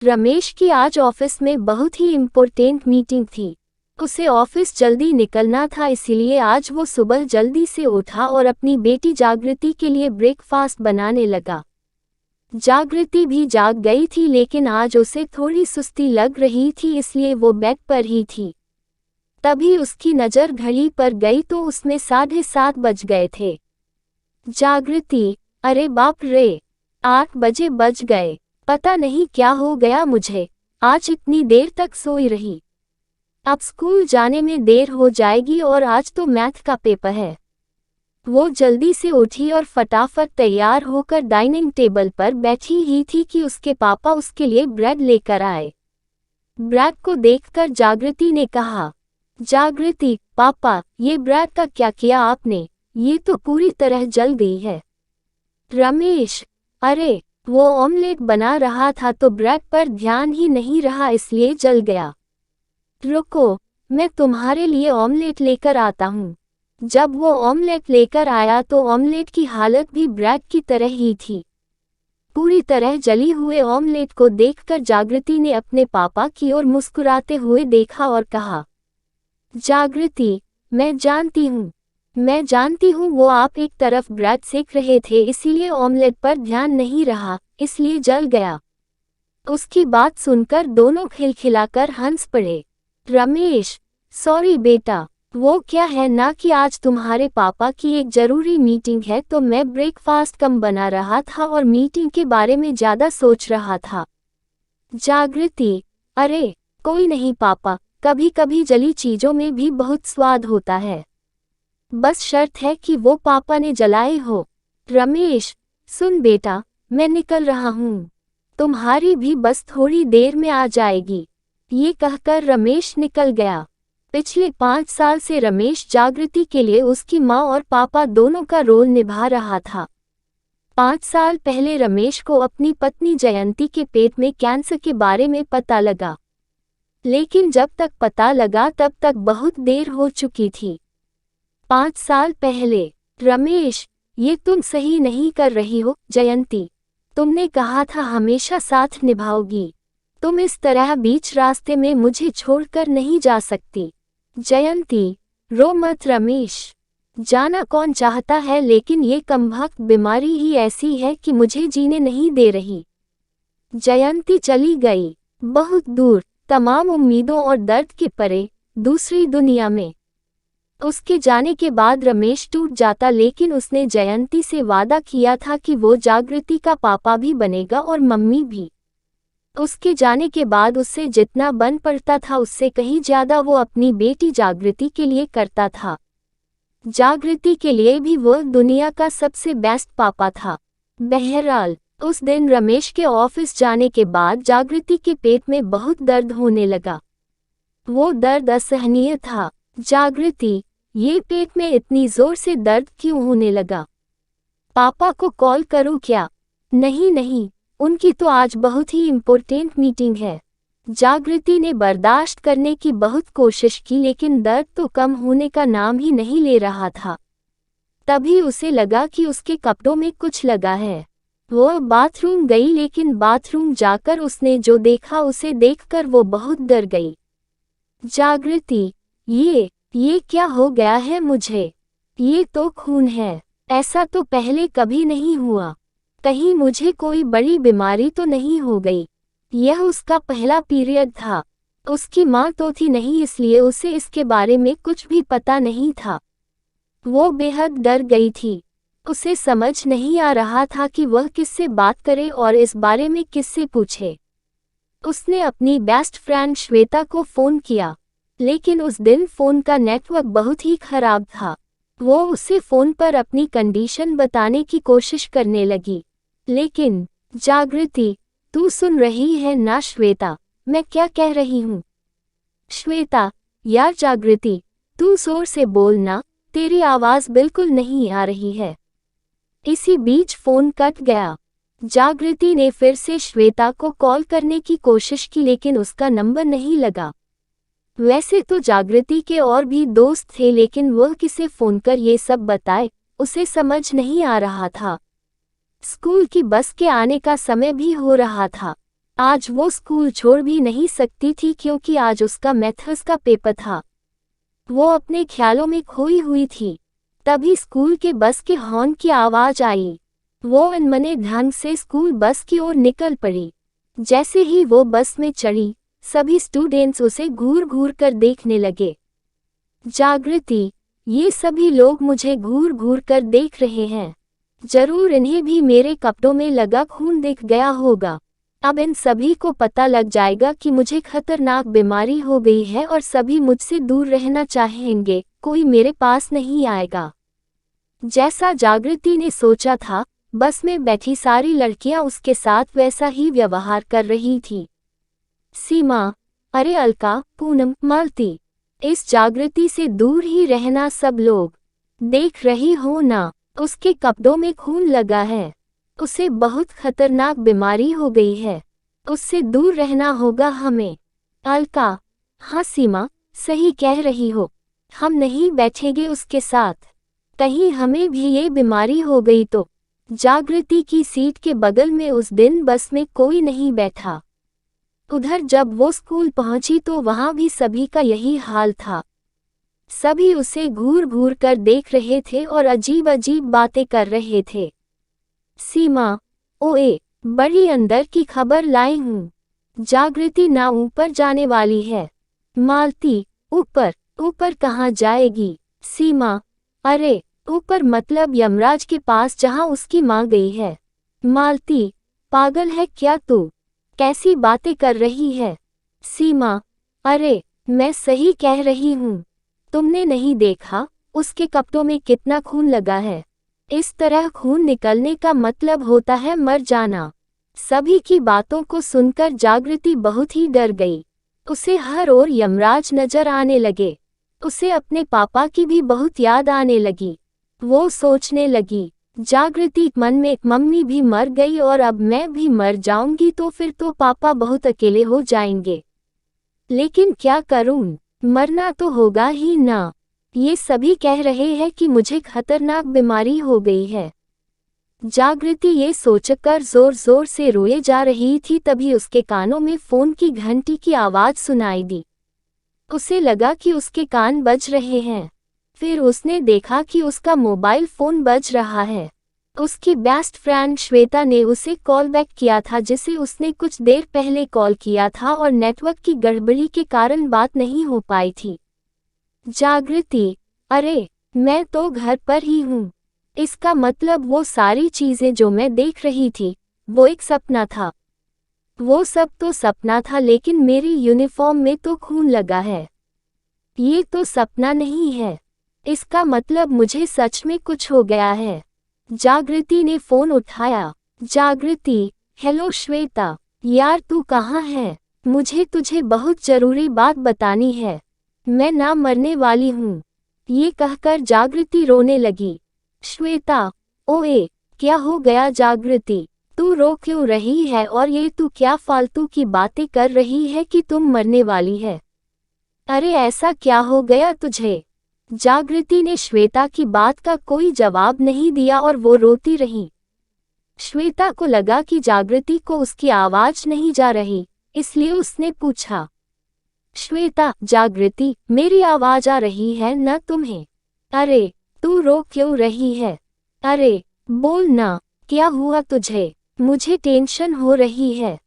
रमेश की आज ऑफिस में बहुत ही इम्पोर्टेंट मीटिंग थी। उसे ऑफिस जल्दी निकलना था, इसीलिए आज वो सुबह जल्दी से उठा और अपनी बेटी जागृति के लिए ब्रेकफास्ट बनाने लगा। जागृति भी जाग गई थी, लेकिन आज उसे थोड़ी सुस्ती लग रही थी, इसलिए वो बेड पर ही थी। तभी उसकी नज़र घड़ी पर गई तो उसमें 7:30 बज गए थे। जागृति, अरे बाप रे, 8 बजे बज गए। पता नहीं क्या हो गया मुझे, आज इतनी देर तक सोई रही। अब स्कूल जाने में देर हो जाएगी और आज तो मैथ का पेपर है। वो जल्दी से उठी और फटाफट तैयार होकर डाइनिंग टेबल पर बैठी ही थी कि उसके पापा उसके लिए ब्रेड लेकर आए। ब्रेड को देखकर जागृति ने कहा, जागृति, पापा, ये ब्रेड का क्या किया आपने? ये तो पूरी तरह जल गई है। रमेश, अरे, वो ऑमलेट बना रहा था तो ब्रेड पर ध्यान ही नहीं रहा, इसलिए जल गया। रुको, मैं तुम्हारे लिए ऑमलेट लेकर आता हूँ। जब वो ऑमलेट लेकर आया तो ऑमलेट की हालत भी ब्रेड की तरह ही थी। पूरी तरह जली हुए ऑमलेट को देखकर जागृति ने अपने पापा की ओर मुस्कुराते हुए देखा और कहा, जागृति, मैं जानती हूँ वो आप एक तरफ ब्रेड सेक रहे थे, इसीलिए ऑमलेट पर ध्यान नहीं रहा, इसलिए जल गया। उसकी बात सुनकर दोनों खिलखिलाकर हंस पड़े। रमेश, सॉरी बेटा, वो क्या है ना कि आज तुम्हारे पापा की एक जरूरी मीटिंग है तो मैं ब्रेकफास्ट कम बना रहा था और मीटिंग के बारे में ज़्यादा सोच रहा था। जागृति, अरे कोई नहीं पापा, कभी कभी जली चीज़ों में भी बहुत स्वाद होता है, बस शर्त है कि वो पापा ने जलाए हो। रमेश, सुन बेटा, मैं निकल रहा हूँ, तुम्हारी भी बस थोड़ी देर में आ जाएगी। ये कहकर रमेश निकल गया। पिछले 5 साल से रमेश जागृति के लिए उसकी माँ और पापा दोनों का रोल निभा रहा था। 5 साल पहले रमेश को अपनी पत्नी जयंती के पेट में कैंसर के बारे में पता लगा, लेकिन जब तक पता लगा तब तक बहुत देर हो चुकी थी। 5 साल पहले, रमेश, ये तुम सही नहीं कर रही हो जयंती, तुमने कहा था हमेशा साथ निभाओगी, तुम इस तरह बीच रास्ते में मुझे छोड़कर नहीं जा सकती। जयंती, रो मत रमेश, जाना कौन चाहता है, लेकिन ये कमबख्त बीमारी ही ऐसी है कि मुझे जीने नहीं दे रही। जयंती चली गई, बहुत दूर, तमाम उम्मीदों और दर्द के परे, दूसरी दुनिया में। उसके जाने के बाद रमेश टूट जाता, लेकिन उसने जयंती से वादा किया था कि वो जागृति का पापा भी बनेगा और मम्मी भी। उसके जाने के बाद उससे जितना बन पड़ता था उससे कहीं ज़्यादा वो अपनी बेटी जागृति के लिए करता था। जागृति के लिए भी वो दुनिया का सबसे बेस्ट पापा था। बहरहाल, उस दिन रमेश के ऑफिस जाने के बाद जागृति के पेट में बहुत दर्द होने लगा। वो दर्द असहनीय था। जागृति, ये पेट में इतनी जोर से दर्द क्यों होने लगा? पापा को कॉल करूं क्या? नहीं, उनकी तो आज बहुत ही इम्पोर्टेंट मीटिंग है। जागृति ने बर्दाश्त करने की बहुत कोशिश की, लेकिन दर्द तो कम होने का नाम ही नहीं ले रहा था। तभी उसे लगा कि उसके कपड़ों में कुछ लगा है। वो बाथरूम गई, लेकिन बाथरूम जाकर उसने जो देखा उसे देखकर वो बहुत डर गई। जागृति, ये क्या हो गया है मुझे? ये तो खून है, ऐसा तो पहले कभी नहीं हुआ। कहीं मुझे कोई बड़ी बीमारी तो नहीं हो गई? यह उसका पहला पीरियड था। उसकी माँ तो थी नहीं, इसलिए उसे इसके बारे में कुछ भी पता नहीं था। वो बेहद डर गई थी। उसे समझ नहीं आ रहा था कि वह किससे बात करे और इस बारे में किससे पूछे। उसने अपनी बेस्ट फ्रेंड श्वेता को फ़ोन किया, लेकिन उस दिन फ़ोन का नेटवर्क बहुत ही खराब था। वो उसे फ़ोन पर अपनी कंडीशन बताने की कोशिश करने लगी, लेकिन जागृति, तू सुन रही है ना श्वेता, मैं क्या कह रही हूँ? श्वेता, यार जागृति, तू जोर से बोलना, तेरी आवाज़ बिल्कुल नहीं आ रही है। इसी बीच फ़ोन कट गया। जागृति ने फिर से श्वेता को कॉल करने की कोशिश की, लेकिन उसका नंबर नहीं लगा। वैसे तो जागृति के और भी दोस्त थे, लेकिन वह किसे फ़ोन कर ये सब बताए, उसे समझ नहीं आ रहा था। स्कूल की बस के आने का समय भी हो रहा था। आज वो स्कूल छोड़ भी नहीं सकती थी क्योंकि आज उसका मैथ्स का पेपर था। वो अपने ख्यालों में खोई हुई थी। तभी स्कूल के बस के हॉर्न की आवाज आई। वो अनमने ढंग से स्कूल बस की ओर निकल पड़ी। जैसे ही वो बस में चढ़ी, सभी स्टूडेंट्स उसे घूर घूर कर देखने लगे। जागृति, ये सभी लोग मुझे घूर घूर कर देख रहे हैं। जरूर इन्हें भी मेरे कपड़ों में लगा खून दिख गया होगा। अब इन सभी को पता लग जाएगा कि मुझे खतरनाक बीमारी हो गई है और सभी मुझसे दूर रहना चाहेंगे, कोई मेरे पास नहीं आएगा। जैसा जागृति ने सोचा था, बस में बैठी सारी लड़कियां उसके साथ वैसा ही व्यवहार कर रही थी। सीमा, अरे अलका, पूनम, मालती, इस जागृति से दूर ही रहना। सब लोग देख रही हो ना, उसके कपड़ों में खून लगा है। उसे बहुत खतरनाक बीमारी हो गई है। उससे दूर रहना होगा हमें। अलका, हाँ सीमा, सही कह रही हो। हम नहीं बैठेंगे उसके साथ। कहीं हमें भी ये बीमारी हो गई तो। जागृति की सीट के बगल में उस दिन बस में कोई नहीं बैठा। उधर जब वो स्कूल पहुंची तो वहां भी सभी का यही हाल था। सभी उसे घूर घूर कर देख रहे थे और अजीब अजीब बातें कर रहे थे। सीमा, ओए, बड़ी अंदर की खबर लाई हूँ। जागृति ना ऊपर जाने वाली है। मालती, ऊपर? ऊपर कहाँ जाएगी? सीमा, अरे, ऊपर मतलब यमराज के पास जहाँ उसकी माँ गई है। मालती, पागल है क्या तू? कैसी बातें कर रही है? सीमा, अरे, मैं सही कह रही हूँ। तुमने नहीं देखा, उसके कपड़ों में कितना खून लगा है। इस तरह खून निकलने का मतलब होता है मर जाना। सभी की बातों को सुनकर जागृति बहुत ही डर गई। उसे हर ओर यमराज नजर आने लगे। उसे अपने पापा की भी बहुत याद आने लगी। वो सोचने लगी, जागृति मन में, मम्मी भी मर गई और अब मैं भी मर जाऊंगी तो फिर तो पापा बहुत अकेले हो जाएंगे। लेकिन क्या करूं, मरना तो होगा ही ना। ये सभी कह रहे हैं कि मुझे खतरनाक बीमारी हो गई है। जागृति ये सोचकर जोर जोर से रोए जा रही थी, तभी उसके कानों में फोन की घंटी की आवाज सुनाई दी। उसे लगा कि उसके कान बज रहे हैं। फिर उसने देखा कि उसका मोबाइल फोन बज रहा है। उसकी बेस्ट फ्रेंड श्वेता ने उसे कॉल बैक किया था, जिसे उसने कुछ देर पहले कॉल किया था और नेटवर्क की गड़बड़ी के कारण बात नहीं हो पाई थी। जागृति, अरे, मैं तो घर पर ही हूँ। इसका मतलब वो सारी चीजें जो मैं देख रही थी, वो एक सपना था। वो सब तो सपना था, लेकिन मेरी यूनिफॉर्म में तो खून लगा है। ये तो सपना नहीं है। इसका मतलब मुझे सच में कुछ हो गया है। जागृति ने फोन उठाया। जागृति, हेलो श्वेता, यार तू कहाँ है? मुझे तुझे बहुत जरूरी बात बतानी है। मैं ना मरने वाली हूँ। ये कहकर जागृति रोने लगी। श्वेता, ओए, क्या हो गया जागृति? तू रो क्यों रही है और ये तू क्या फालतू की बातें कर रही है कि तुम मरने वाली है? अरे ऐसा क्या हो गया तुझे? जागृति ने श्वेता की बात का कोई जवाब नहीं दिया और वो रोती रही। श्वेता को लगा कि जागृति को उसकी आवाज नहीं जा रही, इसलिए उसने पूछा, श्वेता, जागृति, मेरी आवाज आ रही है न तुम्हें? अरे, तू रो क्यों रही है? अरे, बोल ना, क्या हुआ तुझे? मुझे टेंशन हो रही है।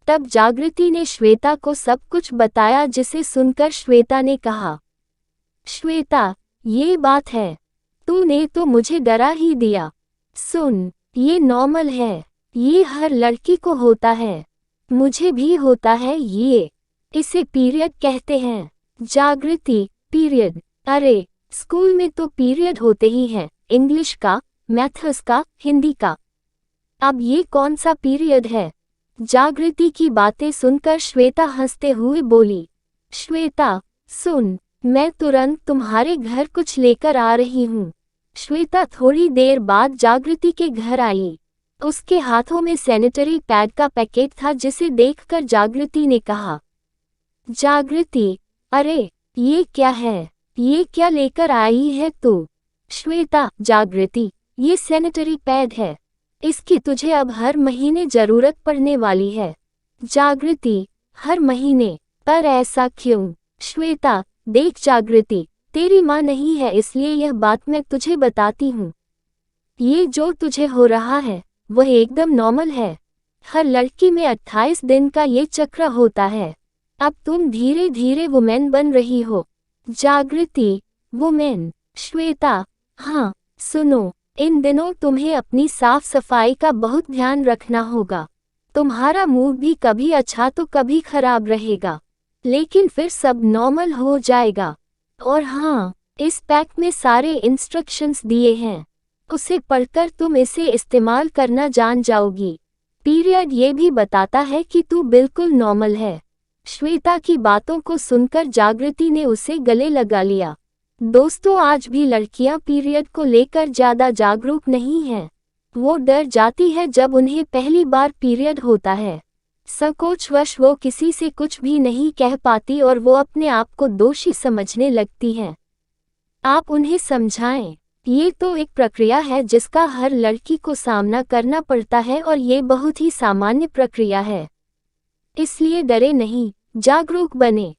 तब जागृति ने श्वेता को सब कुछ बताया, जिसे सुनकर श्वेता ने कहा, श्वेता, ये बात है। तूने तो मुझे डरा ही दिया। सुन, ये नॉर्मल है। ये हर लड़की को होता है। मुझे भी होता है ये। इसे पीरियड कहते हैं। जागृति, पीरियड? अरे, स्कूल में तो पीरियड होते ही हैं, इंग्लिश का, मैथ्स का, हिंदी का। अब ये कौन सा पीरियड है? जागृति की बातें सुनकर श्वेता हंसते हुए बोली, श्वेता, सुन, मैं तुरंत तुम्हारे घर कुछ लेकर आ रही हूँ। श्वेता थोड़ी देर बाद जागृति के घर आई। उसके हाथों में सैनिटरी पैड का पैकेट था, जिसे देखकर जागृति ने कहा, जागृति, अरे, ये क्या है? ये क्या लेकर आई है तू? श्वेता, जागृति, ये सैनिटरी पैड है। इसकी तुझे अब हर महीने जरूरत पड़ने वाली है। जागृति, हर महीने। पर ऐसा क्यों? श्वेता, देख जागृति, तेरी माँ नहीं है इसलिए यह बात मैं तुझे बताती हूँ। ये जो तुझे हो रहा है वह एकदम नॉर्मल है। हर लड़की में 28 दिन का ये चक्र होता है। अब तुम धीरे धीरे वुमेन बन रही हो। जागृति, वुमेन। श्वेता, हाँ, सुनो, इन दिनों तुम्हें अपनी साफ सफाई का बहुत ध्यान रखना होगा। तुम्हारा मूड भी कभी अच्छा तो कभी खराब रहेगा, लेकिन फिर सब नॉर्मल हो जाएगा। और हाँ, इस पैक में सारे इंस्ट्रक्शंस दिए हैं, उसे पढ़कर तुम इसे इस्तेमाल करना जान जाओगी। पीरियड ये भी बताता है कि तू बिल्कुल नॉर्मल है। श्वेता की बातों को सुनकर जागृति ने उसे गले लगा लिया। दोस्तों, आज भी लड़कियां पीरियड को लेकर ज़्यादा जागरूक नहीं हैं। वो डर जाती है जब उन्हें पहली बार पीरियड होता है। संकोचवश वो किसी से कुछ भी नहीं कह पाती और वो अपने आप को दोषी समझने लगती हैं। आप उन्हें समझाएं, ये तो एक प्रक्रिया है जिसका हर लड़की को सामना करना पड़ता है और ये बहुत ही सामान्य प्रक्रिया है। इसलिए डरे नहीं, जागरूक बने।